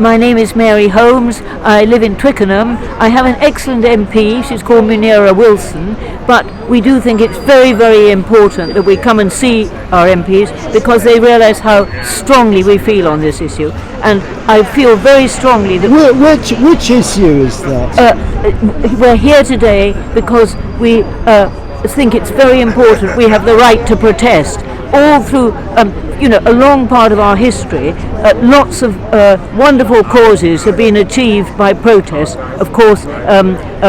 My name is Mary Holmes. I live in Twickenham. I have an excellent MP. She's called Munira Wilson. But we do think it's very, very important that we come and see our MPs because they realise how strongly we feel on this issue. And I feel very strongly that... Which issue is that? We're here today because we think it's very important we have the right to protest. All through, a long part of our history, lots of wonderful causes have been achieved by protest. Of course,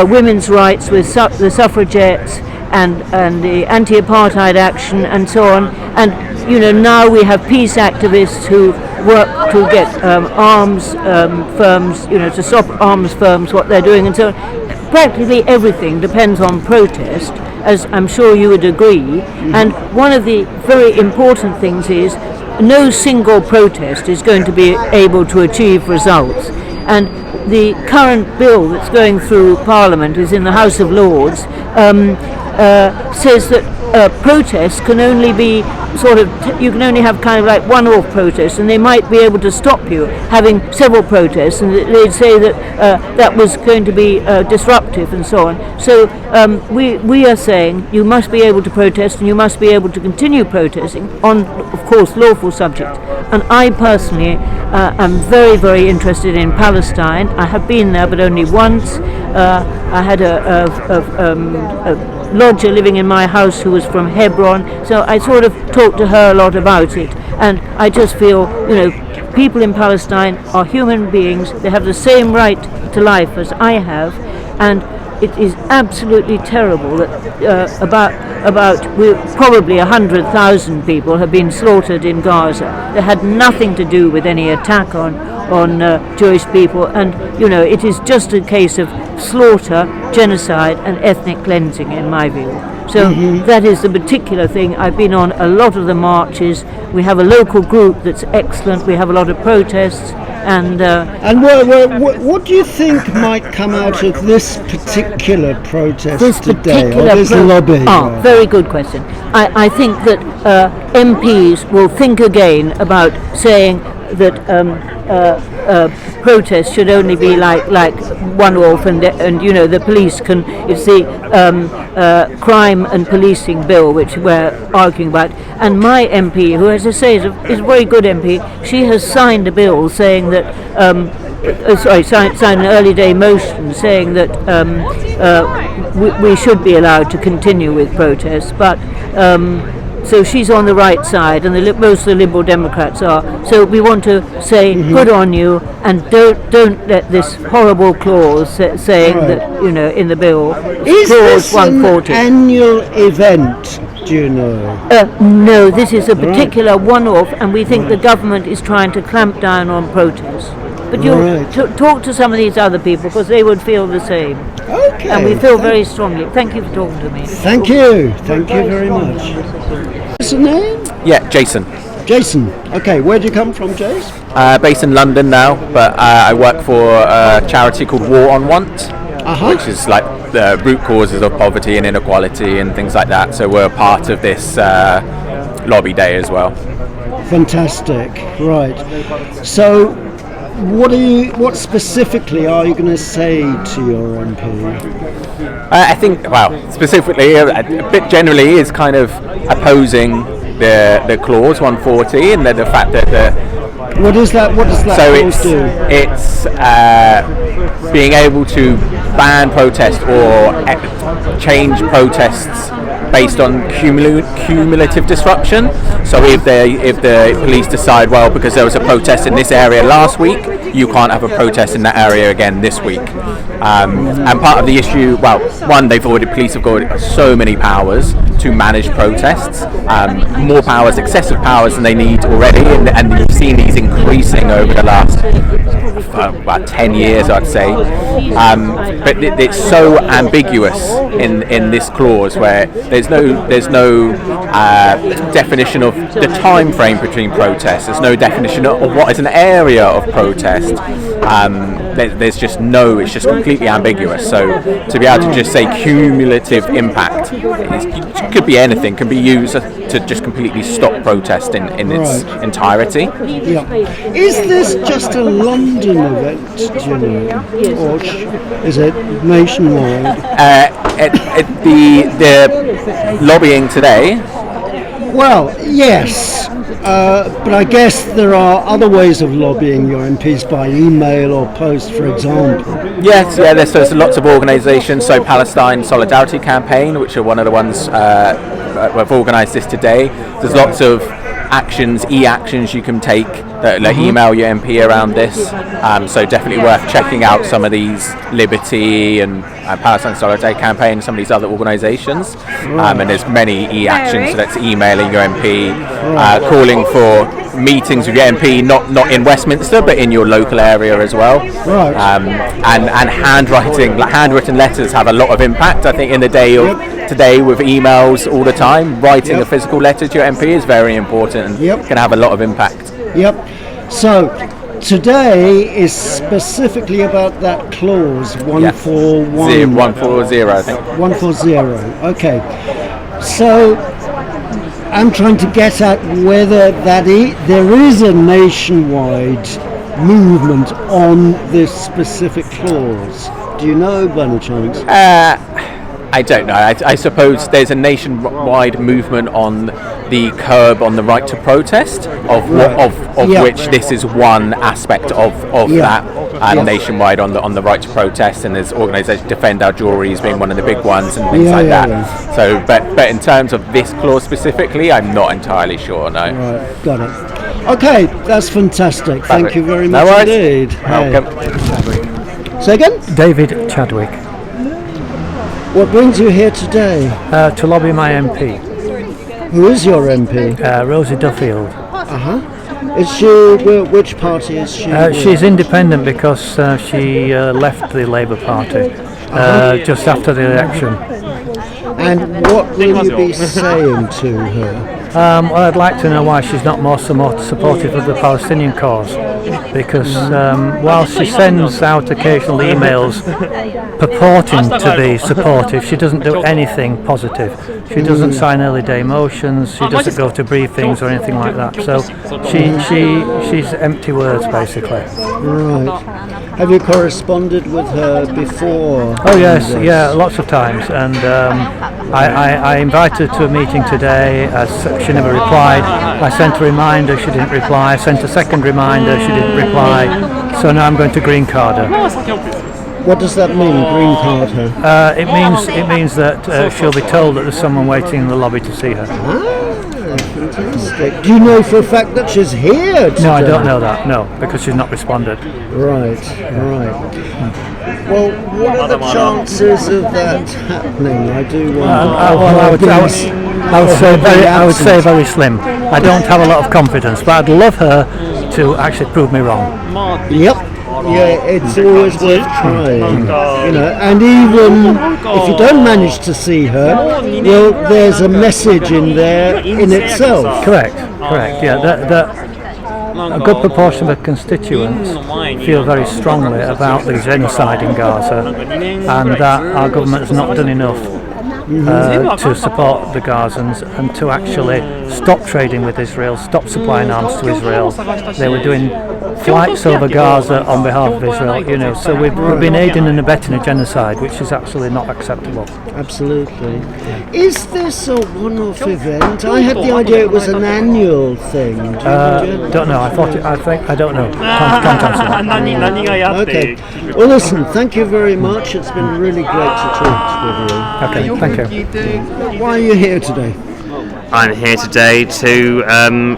women's rights with the suffragettes and the anti-apartheid action and so on. And, now we have peace activists who work to get arms firms, to stop arms firms, what they're doing and so on. Practically everything depends on protest, as I'm sure you would agree. And one of the very important things is no single protest is going to be able to achieve results. And the current bill that's going through Parliament is in the House of Lords, says that protests can only be you can only have kind of like one-off protests, and they might be able to stop you having several protests, and they'd say that that was going to be disruptive and so on. So we are saying you must be able to protest, and you must be able to continue protesting on, of course, lawful subjects. And I personally am very, very interested in Palestine. I have been there, but only once. I had a lodger living in my house who was from Hebron, so I sort of talked to her a lot about it, and I just feel, people in Palestine are human beings. They have the same right to life as I have, and it is absolutely terrible that probably 100,000 people have been slaughtered in Gaza. That had nothing to do with any attack on Jewish people, and it is just a case of slaughter, genocide and ethnic cleansing in my view. So that is the particular thing. I've been on a lot of the marches. We have a local group that's excellent. We have a lot of protests. And what do you think might come out of this particular protest this lobby? Very good question. I think that MPs will think again about saying that protests should only be like one-off, and the police can. It's the crime and policing bill which we're arguing about. And my MP, who, as I say, is a very good MP, she has signed a bill saying that. Signed an early day motion saying that we should be allowed to continue with protests, but. So she's on the right side, and most of the Liberal Democrats are. So we want to say, good on you, and don't let this horrible clause saying that in the bill. Is clause this 140. An annual event? Do you know? No, this is a particular one-off, and we think the government is trying to clamp down on protests. But you talk to some of these other people because they would feel the same. Okay. And we feel very strongly. Thank you for talking to me. Thank you. Thank you very much. What's your name? Yeah, Jason. Jason. Okay, where do you come from, Jace? Based in London now, but I work for a charity called War on Want, which is like the root causes of poverty and inequality and things like that. So we're part of this lobby day as well. Fantastic. Right. So, what specifically are you going to say to your MP? I think, specifically, a bit generally, is kind of opposing the clause 140 and the fact that What does that clause do? It's being able to ban protest or change protests based on cumulative disruption. So if the police decide, because there was a protest in this area last week, you can't have a protest in that area again this week. And part of the issue, police have got so many powers to manage protests, more powers, excessive powers than they need already, and you've seen these increasing over the last about 10 years, I'd say. But it's so ambiguous in this clause where there's no definition of the time frame between protests. There's no definition of what is an area of protest. there's just no, it's just completely ambiguous. So to be able to just say cumulative impact, it could be anything, can be used to just completely stop protest in its entirety. Yeah. Is this just a London event, do you know, or is it nationwide? The lobbying today. Well, yes, but I guess there are other ways of lobbying your MPs by email or post, for example. Yes, yeah. There's lots of organisations. So Palestine Solidarity Campaign, which are one of the ones have organised this today. There's lots of e-actions you can take that email your MP around this. So definitely worth checking out some of these Liberty and Palestine Solidarity Campaign, some of these other organisations. And there's many e-actions, so that's emailing your MP, calling for meetings with your MP, not in Westminster, but in your local area as well. Right. And handwritten letters have a lot of impact. I think in the day of today with emails all the time, writing a physical letter to your MP is very important and can have a lot of impact. Yep. So today is specifically about that clause 141. 140, I think. 140. Okay. So I'm trying to get at whether there is a nationwide movement on this specific clause. Do you know, by any chance? I don't know. I suppose there's a nationwide movement on the curb on the right to protest, which this is one aspect of that, and nationwide on the right to protest. And there's organisations, Defend Our Juries being one of the big ones, and things like that. Yeah. So, but in terms of this clause specifically, I'm not entirely sure. No. Right, got it. Okay, that's fantastic. Thank you very much indeed. Welcome. Say again? David Chadwick. What brings you here today? To lobby my MP. Who is your MP? Rosie Duffield. Is she? Which party is she? She's independent because she left the Labour Party just after the election. And what will you be saying to her? Well, I'd like to know why she's not more supportive of the Palestinian cause, because while she sends out occasional emails purporting to be supportive, she doesn't do anything positive. She doesn't sign early day motions, she doesn't go to briefings or anything like that. So she's empty words, basically. Right. Have you corresponded with her before? Oh yes, yeah, lots of times, and I invited her to a meeting today. She never replied. I sent a reminder, she didn't reply. I sent a second reminder, she didn't reply. So now I'm going to green card her. What does that mean, green card her? It means that she'll be told that there's someone waiting in the lobby to see her. Fantastic. Do you know for a fact that she's here today? No, I don't know that, no, because she's not responded. Right. Well, what are the chances of that happening? I do wonder. I would say very slim. I don't have a lot of confidence, but I'd love her to actually prove me wrong. Yep. Yeah, it's always worth trying, and even if you don't manage to see her, well, there's a message in there in itself. Correct, yeah, a good proportion of the constituents feel very strongly about the genocide in Gaza, and that our government has not done enough to support the Gazans and to actually stop trading with Israel, stop supplying arms to Israel. They were doing flights over Gaza on behalf of Israel, so we've been aiding and abetting a genocide, which is absolutely not acceptable. Absolutely. Is this a one-off event? I had the idea it was an annual thing. Don't know. I don't know. Can't answer that. Okay. Well, listen, thank you very much. It's been really great to talk with you. Okay, thank you. Why are you here today? I'm here today to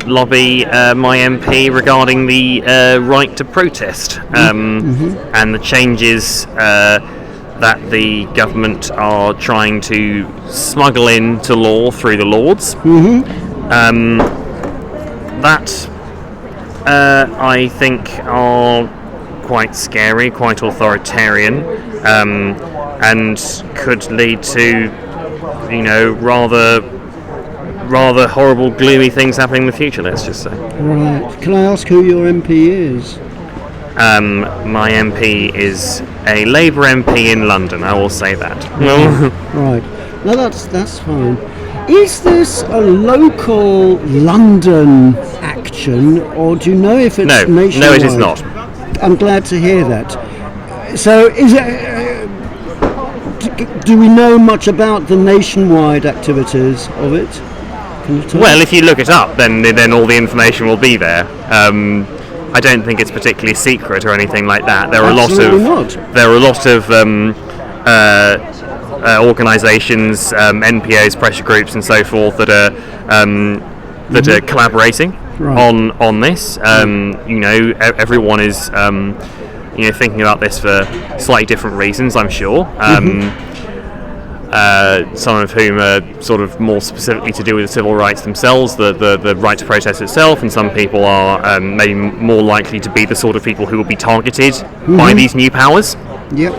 lobby my MP regarding the right to protest and the changes that the government are trying to smuggle into law through the Lords. That I think are quite scary, quite authoritarian, and could lead to rather horrible, gloomy things happening in the future, let's just say. Right. Can I ask who your MP is? My MP is a Labour MP in London. I will say that. Right. No, that's fine. Is this a local London action, or do you know if it's nationwide? No, it is not. I'm glad to hear that. So, is it? Do we know much about the nationwide activities of it? Can you tell Well, us? if you look it up, then all the information will be there. I don't think it's particularly secret or anything like that. There are Absolutely a lot of organisations, NPOs, pressure groups, and so forth that are collaborating on this. Everyone is thinking about this for slightly different reasons, I'm sure. Some of whom are sort of more specifically to do with the civil rights themselves, the right to protest itself, and some people are maybe more likely to be the sort of people who will be targeted by these new powers. Yep.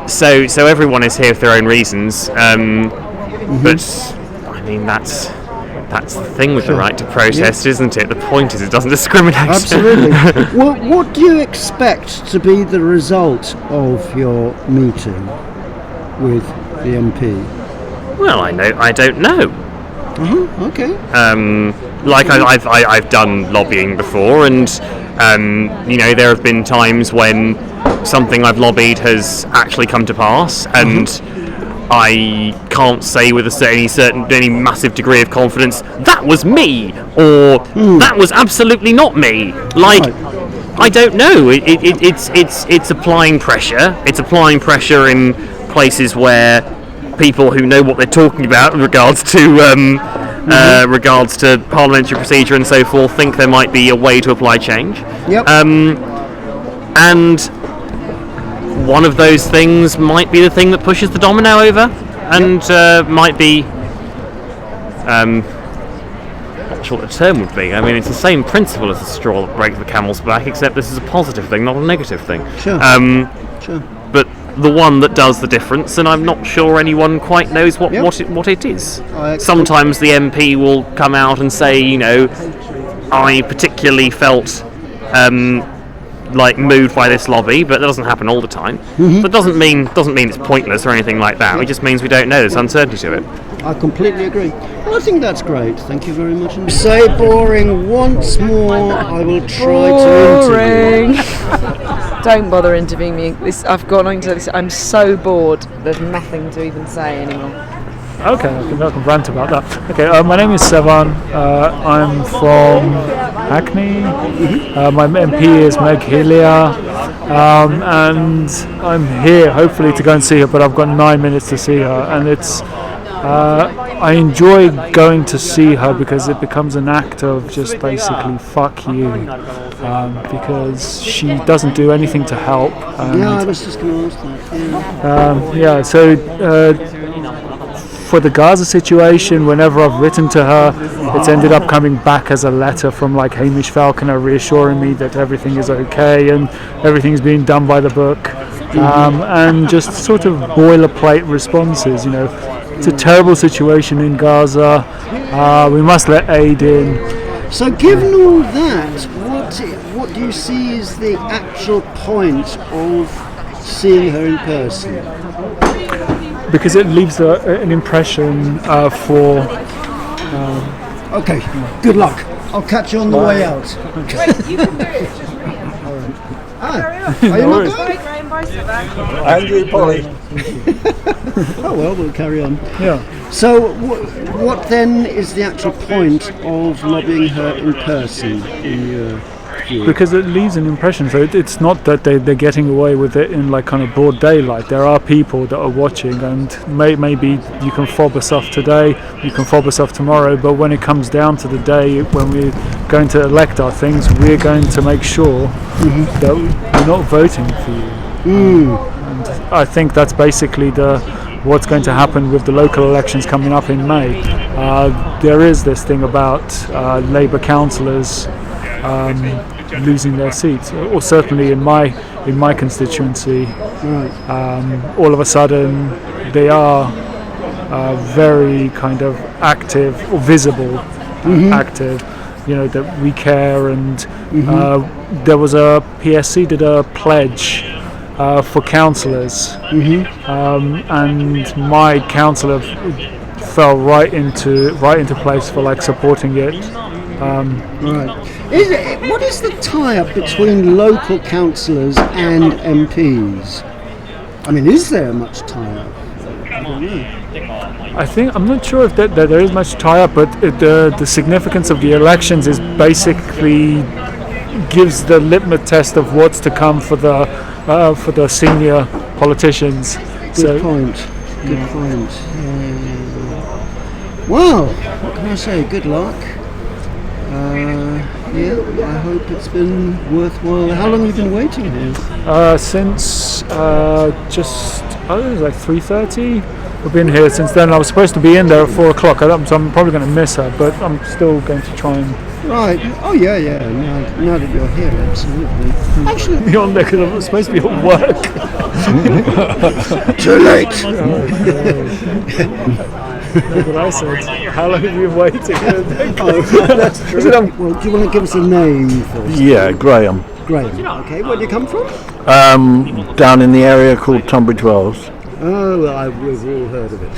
So everyone is here for their own reasons, but I mean that's the thing with the right to protest, isn't it? The point is it doesn't discriminate. Absolutely. Well, what do you expect to be the result of your meeting with the MP? Well, I don't know. Okay. I've done lobbying before, and there have been times when something I've lobbied has actually come to pass, and I can't say with any massive degree of confidence that was me or that was absolutely not me. I don't know. It's applying pressure. It's applying pressure in places where people who know what they're talking about in regards to parliamentary procedure and so forth think there might be a way to apply change. Yep. And one of those things might be the thing that pushes the domino over, and might be not sure what the term would be. I mean, it's the same principle as the straw that breaks the camel's back, except this is a positive thing, not a negative thing. Sure. Sure. But the one that does the difference, and I'm not sure anyone quite knows what it is. Sometimes the MP will come out and say, I particularly felt moved by this lobby, but that doesn't happen all the time. That doesn't mean it's pointless or anything like that. It just means we don't know. There's uncertainty to it. I completely agree. Well, I think that's great. Thank you very much. Say boring once more. I will try to interview. Don't bother interviewing me. I've gone into this. I'm so bored. There's nothing to even say anymore. Okay, I can rant about that. Okay, my name is Sevan. I'm from Hackney. My MP is Meg Hillier, and I'm here hopefully to go and see her, but I've got 9 minutes to see her, and it's I enjoy going to see her because it becomes an act of just basically fuck you, because she doesn't do anything to help. I was just going to ask that. For the Gaza situation, whenever I've written to her, it's ended up coming back as a letter from Hamish Falconer reassuring me that everything is okay and everything's being done by the book, and just sort of boilerplate responses. It's a terrible situation in Gaza. We must let aid in. So, given all that, what do you see is the actual point of seeing her in person? Because it leaves an impression for... Okay, good luck. I'll catch you on the way out. Wait, you can do it. Are you not going? Andrew Polly. Oh well, we'll carry on. Yeah. So, what then is the actual point of lobbying her in person, in your view? Because it leaves an impression. So it's not that they're getting away with it in kind of broad daylight. There are people that are watching, and maybe you can fob us off today, you can fob us off tomorrow, but when it comes down to the day when we're going to elect our things, we're going to make sure that we're not voting for you. And I think that's basically what's going to happen with the local elections coming up in May. There is this thing about Labour councillors losing their seats, or certainly in my constituency. All of a sudden they are very kind of active or visible active, that we care, and there was a PSC did a pledge for councillors, and my councillor fell right into place for supporting it. Right. What is the tie-up between local councillors and MPs? I mean, is there much tie-up? I don't know. I'm not sure if there is much tie-up, but the significance of the elections is basically gives the litmus test of what's to come for the senior politicians. Good point. Good point. Well, what can I say? Good luck. I hope it's been worthwhile. How long have you been waiting here? Since just it was 3:30. We've been here since then. I was supposed to be in there at 4 o'clock, so I'm probably going to miss her, but I'm still going to try and... Right. Oh, yeah. Now that you're here, absolutely. Actually, you're on there because I'm supposed to be at work. Too late. That's what I said. How long have you been waiting? That's true. Well, do you want to give us a name first? Yeah, Graham. Graham. Okay, where do you come from? Down in the area called Tunbridge Wells. Oh, well, we've all heard of it.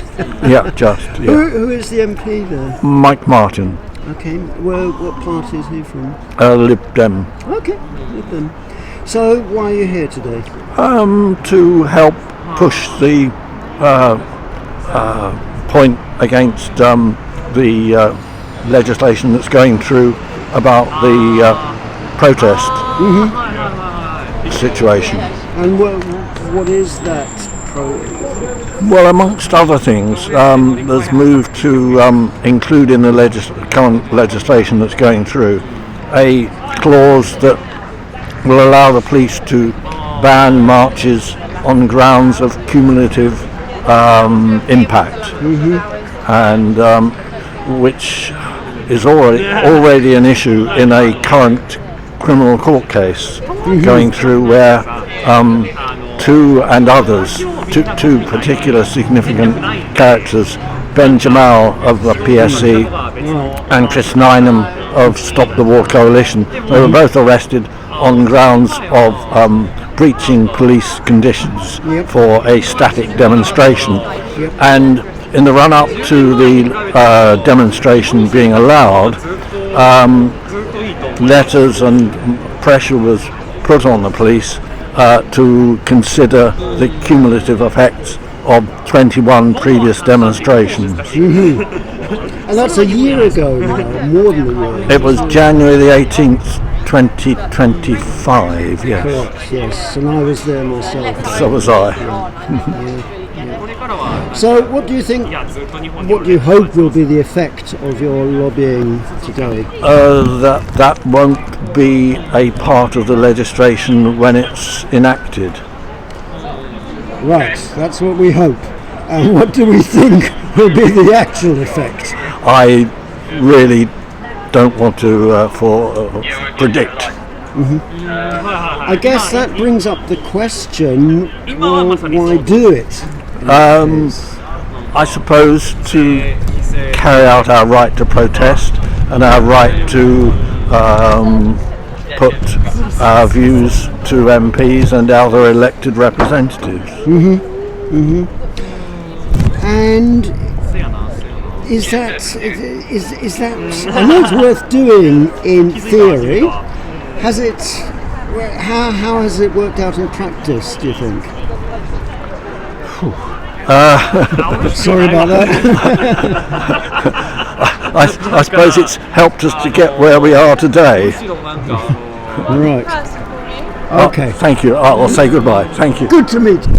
Yeah. Who is the MP there? Mike Martin. Okay, what party is he from? Lib Dem. Okay, Lib Dem. So, why are you here today? To help push the point against the legislation that's going through about the protest situation. And what is that? Well, amongst other things, there's moved to include in the current legislation that's going through a clause that will allow the police to ban marches on grounds of cumulative impact, and which is already an issue in a current criminal court case going through where two particular significant characters, Ben Jamal of the PSC and Chris Nynham of Stop the War Coalition, they were both arrested on grounds of breaching police conditions for a static demonstration. And in the run-up to the demonstration being allowed, letters and pressure was put on the police to consider the cumulative effects of 21 previous demonstrations. And that's a year ago now, more than a year. It was January the 18th, 2025, yes. Correct, yes, and I was there myself. So was I. So what do you hope will be the effect of your lobbying today? That won't be a part of the legislation when it's enacted. Right, that's what we hope. And what do we think will be the actual effect? I really don't want to predict. I guess that brings up the question, well, why do it? I suppose to carry out our right to protest and our right to put our views to MPs and other elected representatives. And is that I know it's worth doing in theory. How has it worked out in practice, do you think? Sorry about that. I suppose it's helped us to get where we are today. Right. Okay. Thank you. I'll say goodbye. Thank you. Good to meet you.